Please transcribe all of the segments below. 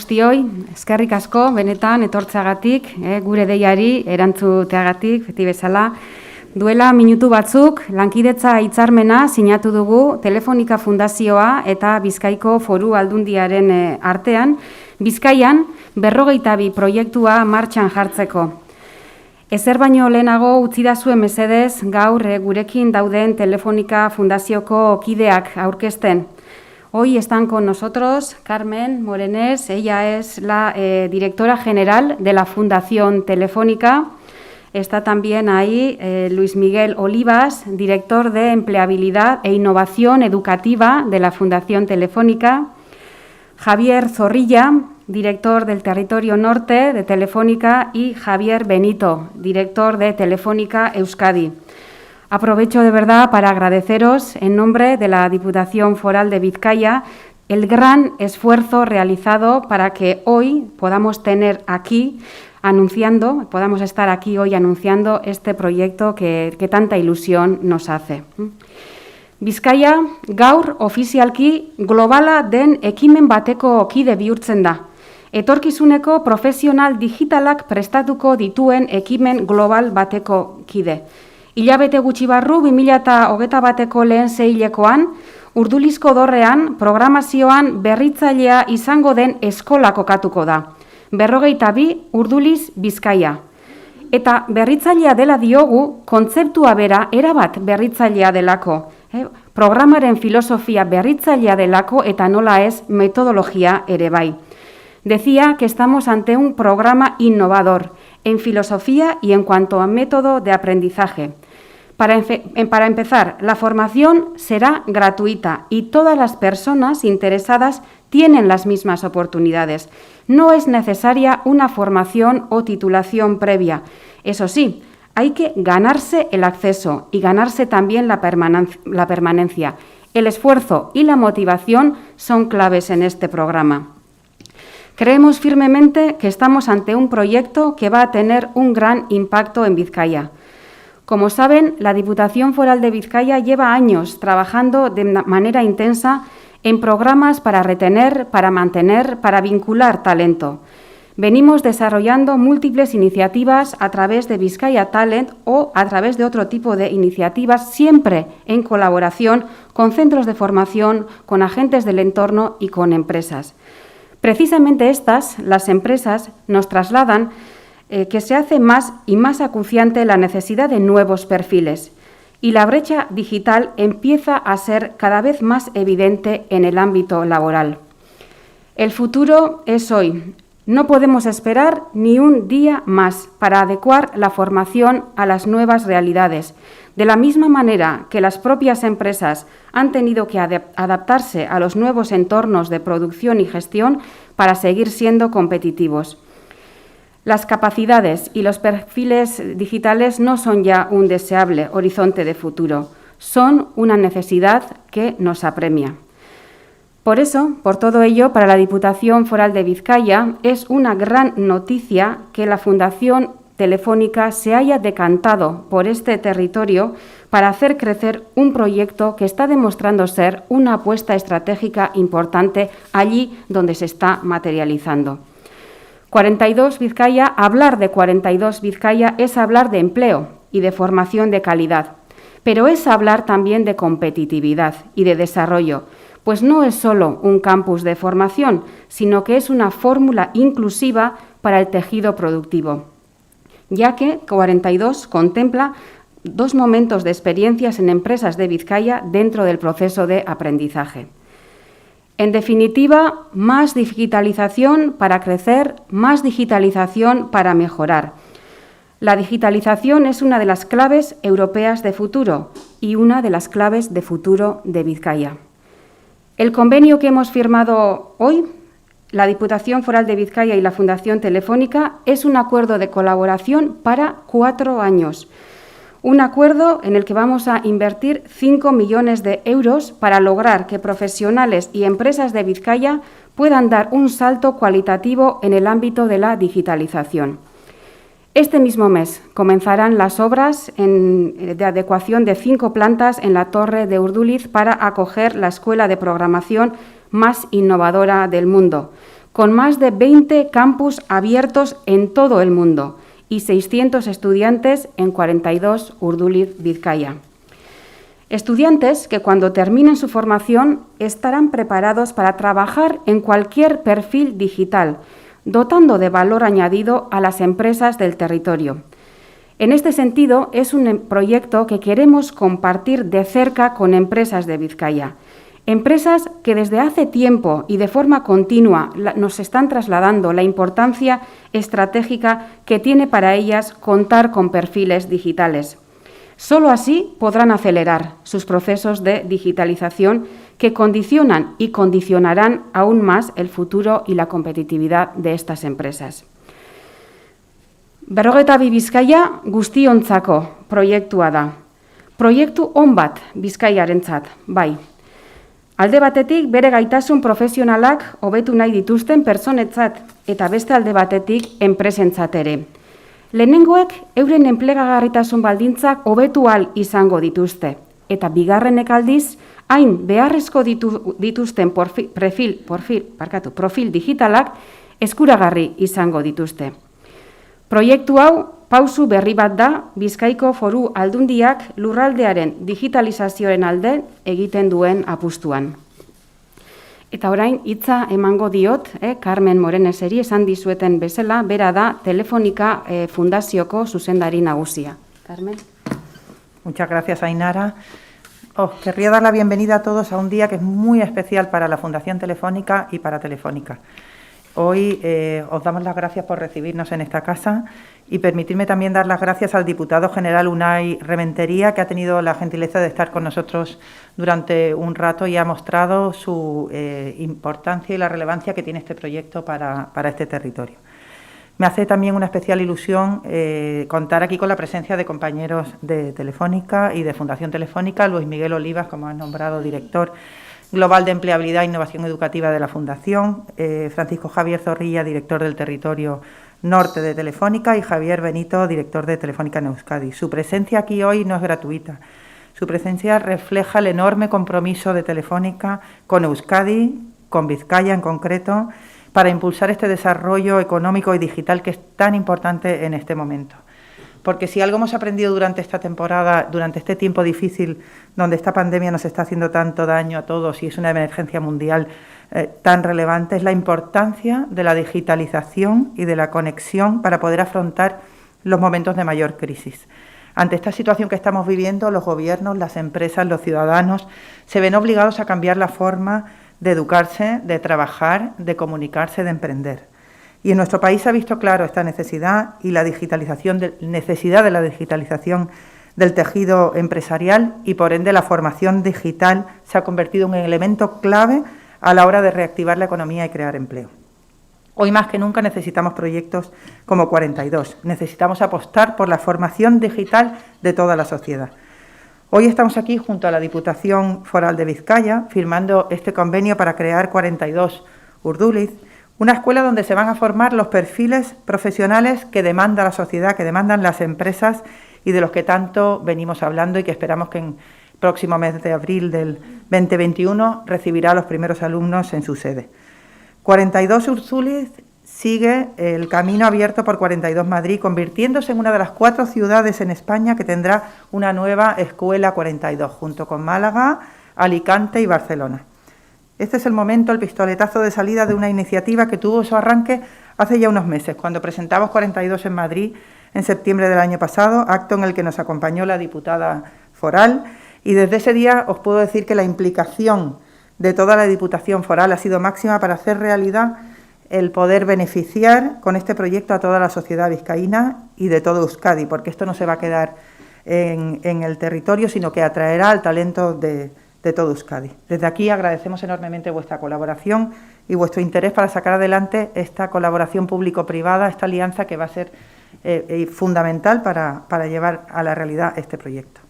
guztioi, eskerrik asko, benetan, etortzeagatik, gure deiari, erantzuteagatik, beti bezala. Duela minutu batzuk, lankidetza hitzarmena sinatu dugu Telefonika Fundazioa eta Bizkaiko Foru Aldundiaren artean, Bizkaian 52 proiektua martxan jartzeko. Ezer baino lehenago utzidazue mesedez gaur gurekin dauden Telefonika Fundazioko kideak aurkezten. Hoy están con nosotros Carmen Morenés, ella es la directora general de la Fundación Telefónica. Está también ahí Luis Miguel Olivas, director de Empleabilidad e Innovación Educativa de la Fundación Telefónica. Javier Zorrilla, director del Territorio Norte de Telefónica, y Javier Benito, director de Telefónica Euskadi. Aprovecho de verdad para agradeceros en nombre de la Diputación Foral de Vizcaya el gran esfuerzo realizado para que hoy podamos estar aquí hoy anunciando este proyecto que tanta ilusión nos hace. Bizkaia gaur ofizialki globala den ekimen bateko kide bihurtzen da. Etorkizuneko profesional digitalak prestatuko dituen ekimen global bateko kide. Hilabete gutxi barru 2021ko lehen seihilekoan, Urdulizko dorrean programazioan berritzailea izango den eskola kokatuko da. 52 Urduliz Bizkaia. Eta berritzailea dela diogu, kontzeptua bera erabat berritzailea delako. Programaren filosofia berritzailea delako eta nola ez metodologia ere bai. Decía que estamos ante un programa innovador en filosofía y en cuanto a método de aprendizaje. Para empezar, la formación será gratuita y todas las personas interesadas tienen las mismas oportunidades. No es necesaria una formación o titulación previa. Eso sí, hay que ganarse el acceso y ganarse también la permanencia. El esfuerzo y la motivación son claves en este programa. Creemos firmemente que estamos ante un proyecto que va a tener un gran impacto en Vizcaya. Como saben, la Diputación Foral de Vizcaya lleva años trabajando de manera intensa en programas para retener, para mantener, para vincular talento. Venimos desarrollando múltiples iniciativas a través de Vizcaya Talent o a través de otro tipo de iniciativas, siempre en colaboración con centros de formación, con agentes del entorno y con empresas. Precisamente las empresas, nos trasladan que se hace más y más acuciante la necesidad de nuevos perfiles y la brecha digital empieza a ser cada vez más evidente en el ámbito laboral. El futuro es hoy. No podemos esperar ni un día más para adecuar la formación a las nuevas realidades. De la misma manera que las propias empresas han tenido que adaptarse a los nuevos entornos de producción y gestión para seguir siendo competitivos. Las capacidades y los perfiles digitales no son ya un deseable horizonte de futuro, son una necesidad que nos apremia. Por eso, por todo ello, para la Diputación Foral de Vizcaya es una gran noticia que la Fundación Telefónica se haya decantado por este territorio para hacer crecer un proyecto que está demostrando ser una apuesta estratégica importante allí donde se está materializando. 42 Vizcaya, hablar de 42 Vizcaya es hablar de empleo y de formación de calidad, pero es hablar también de competitividad y de desarrollo, pues no es solo un campus de formación, sino que es una fórmula inclusiva para el tejido productivo, ya que 42 contempla 2 momentos de experiencias en empresas de Vizcaya dentro del proceso de aprendizaje. En definitiva, más digitalización para crecer, más digitalización para mejorar. La digitalización es una de las claves europeas de futuro y una de las claves de futuro de Vizcaya. El convenio que hemos firmado hoy, la Diputación Foral de Vizcaya y la Fundación Telefónica, es un acuerdo de colaboración para 4 años. Un acuerdo en el que vamos a invertir 5 millones de euros para lograr que profesionales y empresas de Vizcaya puedan dar un salto cualitativo en el ámbito de la digitalización. Este mismo mes comenzarán las obras de adecuación de 5 plantas en la Torre de Urduliz para acoger la escuela de programación más innovadora del mundo, con más de 20 campus abiertos en todo el mundo y 600 estudiantes en 42 Urduliz, Vizcaya. Estudiantes que cuando terminen su formación estarán preparados para trabajar en cualquier perfil digital, dotando de valor añadido a las empresas del territorio. En este sentido, es un proyecto que queremos compartir de cerca con empresas de Vizcaya. Empresas que desde hace tiempo y de forma continua nos están trasladando la importancia estratégica que tiene para ellas contar con perfiles digitales. Solo así podrán acelerar sus procesos de digitalización que condicionan y condicionarán aún más el futuro y la competitividad de estas empresas. 42 Bizkaia guztiontzako proiektua da. Proiektu on bat Bizkaiarentzat, bai. Alde batetik bere gaitasun profesionalak hobetu nahi dituzten pertsonetzat eta beste alde batetik enpresentzat ere. Lehenengoek euren enplegagarritasun baldintzak hobetu ahal izango dituzte eta bigarrenek aldiz hain beharrezko dituzten profil digitalak eskuragarri izango dituzte. Proiektu hau pausu berri bat da Bizkaiko Foru Aldundiak lurraldearen digitalizazioen alde egiten duen apustuan. Eta orain hitza emango diot, Carmen Moreneseri esan dizueten bezala, bera da Telefonica Fundazioko zuzendari nagusia. Carmen. Muchas gracias, Ainara. Querría dar la bienvenida a todos a un día que es muy especial para la Fundación Telefónica y para Telefónica. Hoy os damos las gracias por recibirnos en esta casa y permitirme también dar las gracias al diputado general Unai Rementería, que ha tenido la gentileza de estar con nosotros durante un rato y ha mostrado su importancia y la relevancia que tiene este proyecto para este territorio. Me hace también una especial ilusión contar aquí con la presencia de compañeros de Telefónica y de Fundación Telefónica, Luis Miguel Olivas, como has nombrado, director global de empleabilidad e innovación educativa de la Fundación, Francisco Javier Zorrilla, director del territorio norte de Telefónica, y Javier Benito, director de Telefónica en Euskadi. Su presencia aquí hoy no es gratuita. Su presencia refleja el enorme compromiso de Telefónica con Euskadi, con Vizcaya en concreto, para impulsar este desarrollo económico y digital que es tan importante en este momento. Porque si algo hemos aprendido durante esta temporada, durante este tiempo difícil, donde esta pandemia nos está haciendo tanto daño a todos y es una emergencia mundial tan relevante, es la importancia de la digitalización y de la conexión para poder afrontar los momentos de mayor crisis. Ante esta situación que estamos viviendo, los gobiernos, las empresas, los ciudadanos se ven obligados a cambiar la forma de educarse, de trabajar, de comunicarse, de emprender. Y en nuestro país se ha visto claro esta necesidad y la necesidad de la digitalización del tejido empresarial y, por ende, la formación digital se ha convertido en un elemento clave a la hora de reactivar la economía y crear empleo. Hoy más que nunca necesitamos proyectos como 42. Necesitamos apostar por la formación digital de toda la sociedad. Hoy estamos aquí junto a la Diputación Foral de Vizcaya firmando este convenio para crear 42 Urduliz, una escuela donde se van a formar los perfiles profesionales que demanda la sociedad, que demandan las empresas y de los que tanto venimos hablando y que esperamos que en el próximo mes de abril del 2021 recibirá a los primeros alumnos en su sede. 42 Urduliz sigue el camino abierto por 42 Madrid, convirtiéndose en una de las 4 ciudades en España que tendrá una nueva escuela 42, junto con Málaga, Alicante y Barcelona. Este es el momento, el pistoletazo de salida de una iniciativa que tuvo su arranque hace ya unos meses, cuando presentamos 42 en Madrid en septiembre del año pasado, acto en el que nos acompañó la diputada foral, y desde ese día os puedo decir que la implicación de toda la Diputación Foral ha sido máxima para hacer realidad el poder beneficiar con este proyecto a toda la sociedad vizcaína y de todo Euskadi, porque esto no se va a quedar en el territorio, sino que atraerá al talento de todo Euskadi. Desde aquí agradecemos enormemente vuestra colaboración y vuestro interés para sacar adelante esta colaboración público-privada, esta alianza que va a ser fundamental para llevar a la realidad este proyecto.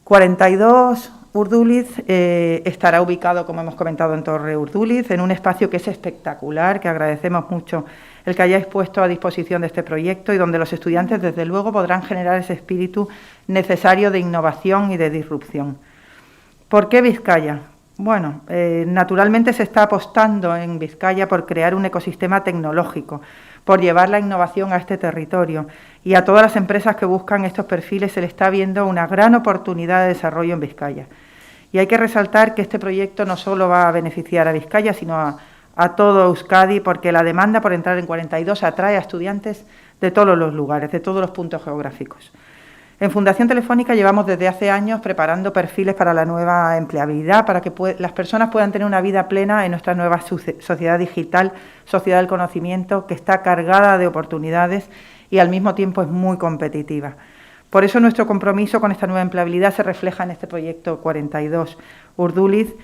42 Urduliz estará ubicado, como hemos comentado, en Torre Urduliz, en un espacio que es espectacular, que agradecemos mucho el que hayáis puesto a disposición de este proyecto y donde los estudiantes, desde luego, podrán generar ese espíritu necesario de innovación y de disrupción. ¿Por qué Vizcaya? Bueno, naturalmente se está apostando en Vizcaya por crear un ecosistema tecnológico, por llevar la innovación a este territorio, y a todas las empresas que buscan estos perfiles se le está viendo una gran oportunidad de desarrollo en Vizcaya. Y hay que resaltar que este proyecto no solo va a beneficiar a Vizcaya, sino a todo Euskadi, porque la demanda por entrar en 42 atrae a estudiantes de todos los lugares, de todos los puntos geográficos. En Fundación Telefónica llevamos desde hace años preparando perfiles para la nueva empleabilidad, para que las personas puedan tener una vida plena en nuestra nueva sociedad digital, sociedad del conocimiento, que está cargada de oportunidades y al mismo tiempo es muy competitiva. Por eso nuestro compromiso con esta nueva empleabilidad se refleja en este proyecto 42 Urduliz,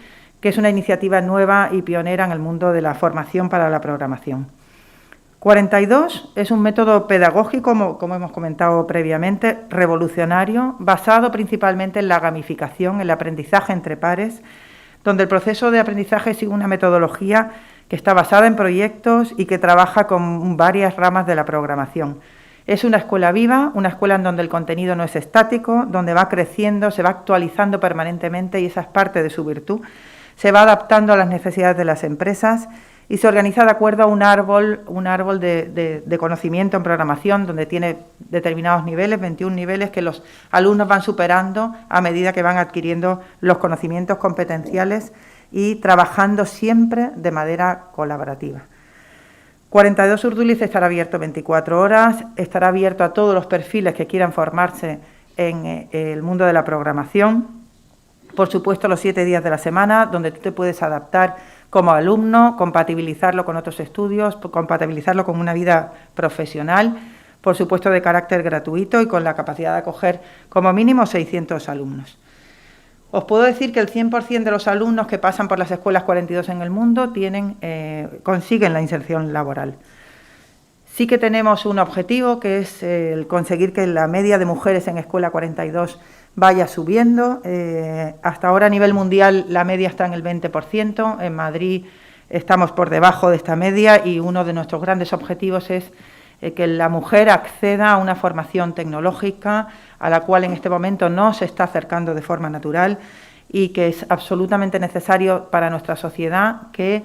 que es una iniciativa nueva y pionera en el mundo de la formación para la programación. 42 es un método pedagógico, como hemos comentado previamente, revolucionario, basado principalmente en la gamificación, el aprendizaje entre pares, donde el proceso de aprendizaje sigue una metodología que está basada en proyectos y que trabaja con varias ramas de la programación. Es una escuela viva, una escuela en donde el contenido no es estático, donde va creciendo, se va actualizando permanentemente y esa es parte de su virtud. Se va adaptando a las necesidades de las empresas y se organiza de acuerdo a un árbol de conocimiento en programación, donde tiene determinados niveles, 21 niveles, que los alumnos van superando a medida que van adquiriendo los conocimientos competenciales y trabajando siempre de manera colaborativa. 42 Urduliz estará abierto 24 horas, estará abierto a todos los perfiles que quieran formarse en el mundo de la programación. Por supuesto, los 7 días de la semana, donde tú te puedes adaptar como alumno, compatibilizarlo con otros estudios, compatibilizarlo con una vida profesional, por supuesto de carácter gratuito y con la capacidad de acoger como mínimo 600 alumnos. Os puedo decir que el 100% de los alumnos que pasan por las escuelas 42 en el mundo consiguen la inserción laboral. Sí que tenemos un objetivo, que es el conseguir que la media de mujeres en escuela 42 vaya subiendo. Hasta ahora a nivel mundial la media está en el 20%, en Madrid estamos por debajo de esta media y uno de nuestros grandes objetivos es que la mujer acceda a una formación tecnológica a la cual en este momento no se está acercando de forma natural y que es absolutamente necesario para nuestra sociedad que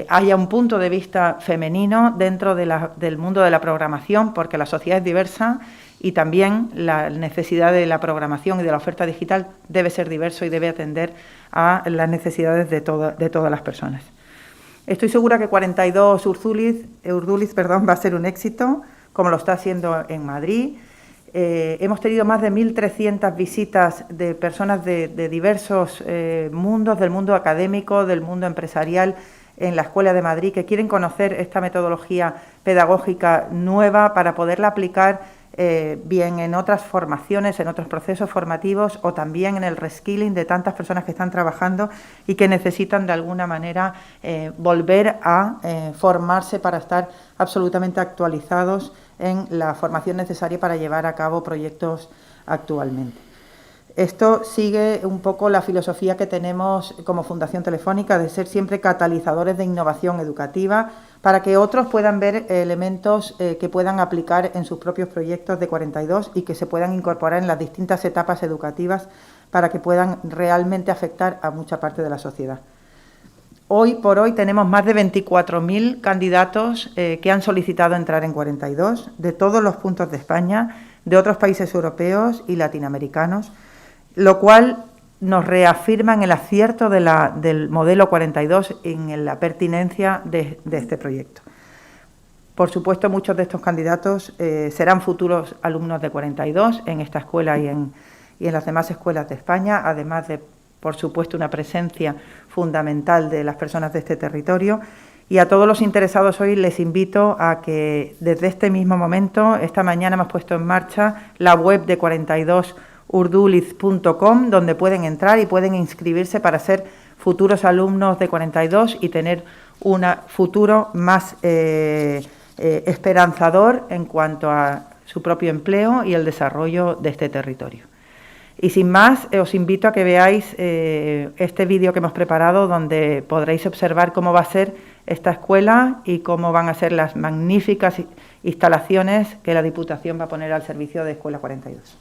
haya un punto de vista femenino dentro del mundo de la programación, porque la sociedad es diversa y también la necesidad de la programación y de la oferta digital debe ser diverso y debe atender a las necesidades de todas las personas. Estoy segura que 42 Urduliz va a ser un éxito, como lo está haciendo en Madrid. Hemos tenido más de 1.300 visitas de personas de diversos mundos, del mundo académico, del mundo empresarial, en la Escuela de Madrid, que quieren conocer esta metodología pedagógica nueva para poderla aplicar bien en otras formaciones, en otros procesos formativos o también en el reskilling de tantas personas que están trabajando y que necesitan de alguna manera volver a formarse para estar absolutamente actualizados en la formación necesaria para llevar a cabo proyectos actualmente. Esto sigue un poco la filosofía que tenemos como Fundación Telefónica de ser siempre catalizadores de innovación educativa para que otros puedan ver elementos que puedan aplicar en sus propios proyectos de 42 y que se puedan incorporar en las distintas etapas educativas para que puedan realmente afectar a mucha parte de la sociedad. Hoy por hoy tenemos más de 24.000 candidatos que han solicitado entrar en 42 de todos los puntos de España, de otros países europeos y latinoamericanos, lo cual nos reafirma en el acierto del modelo 42 en la pertinencia de este proyecto. Por supuesto, muchos de estos candidatos serán futuros alumnos de 42 en esta escuela y en las demás escuelas de España, además de, por supuesto, una presencia fundamental de las personas de este territorio. Y a todos los interesados hoy les invito a que desde este mismo momento, esta mañana hemos puesto en marcha la web de 42urduliz.com, donde pueden entrar y pueden inscribirse para ser futuros alumnos de 42 y tener un futuro más esperanzador en cuanto a su propio empleo y el desarrollo de este territorio. Y sin más, os invito a que veáis este vídeo que hemos preparado, donde podréis observar cómo va a ser esta escuela y cómo van a ser las magníficas instalaciones que la Diputación va a poner al servicio de Escuela 42.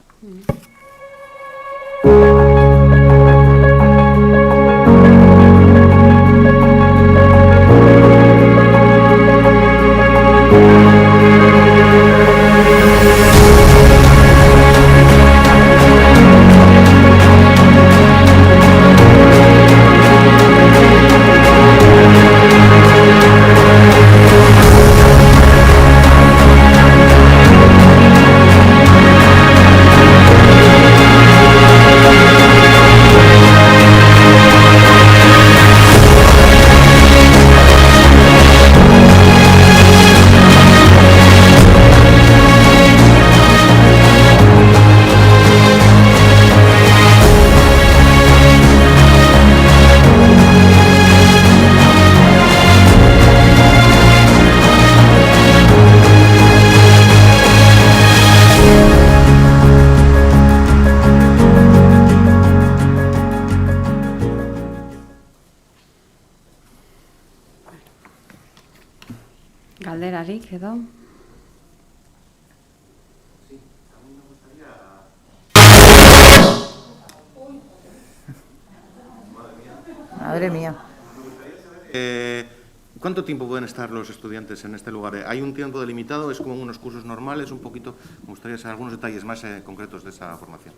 edo. Madre mía. ¿Cuánto tiempo pueden estar los estudiantes en este lugar? ¿Hay un tiempo delimitado? ¿Es como en unos cursos normales? Un poquito, me gustaría saber algunos detalles más concretos de esa formación.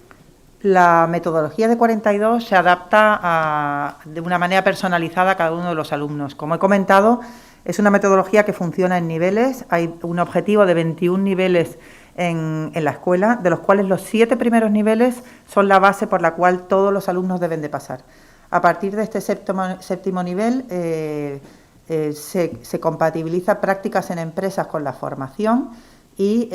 La metodología de 42 se adapta de una manera personalizada a cada uno de los alumnos. Como he comentado, es una metodología que funciona en niveles. Hay un objetivo de 21 niveles en la escuela, de los cuales los 7 primeros niveles son la base por la cual todos los alumnos deben de pasar. A partir de este séptimo nivel se compatibiliza prácticas en empresas con la formación y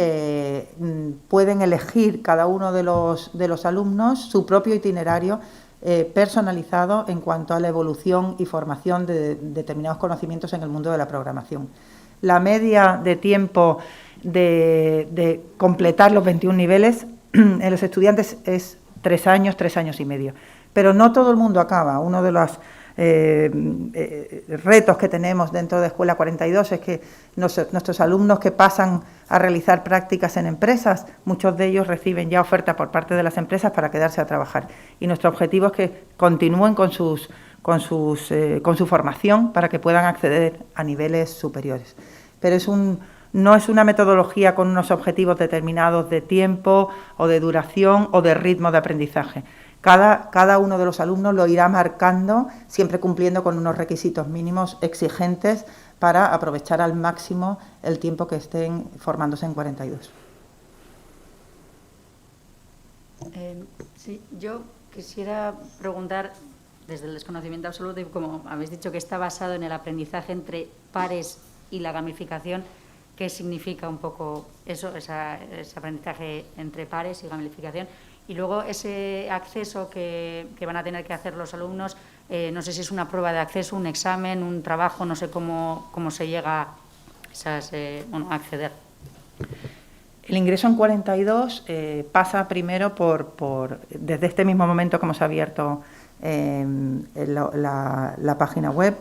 pueden elegir cada uno de los alumnos su propio itinerario personalizado en cuanto a la evolución y formación de determinados conocimientos en el mundo de la programación. La media de tiempo de completar los 21 niveles en los estudiantes es 3 años, 3 años y medio. Pero no todo el mundo acaba. Uno de los retos que tenemos dentro de Escuela 42 es que nuestros alumnos que pasan a realizar prácticas en empresas, muchos de ellos reciben ya ofertas por parte de las empresas para quedarse a trabajar. Y nuestro objetivo es que continúen con su formación para que puedan acceder a niveles superiores. Pero no es una metodología con unos objetivos determinados de tiempo o de duración o de ritmo de aprendizaje. Cada uno de los alumnos lo irá marcando, siempre cumpliendo con unos requisitos mínimos exigentes para aprovechar al máximo el tiempo que estén formándose en 42. Sí, yo quisiera preguntar, desde el desconocimiento absoluto, y como habéis dicho que está basado en el aprendizaje entre pares y la gamificación, ¿qué significa un poco eso, ese aprendizaje entre pares y gamificación? Y luego ese acceso que van a tener que hacer los alumnos, no sé si es una prueba de acceso, un examen, un trabajo, no sé cómo se llega a acceder. El ingreso en 42 pasa primero desde este mismo momento que hemos abierto la página web,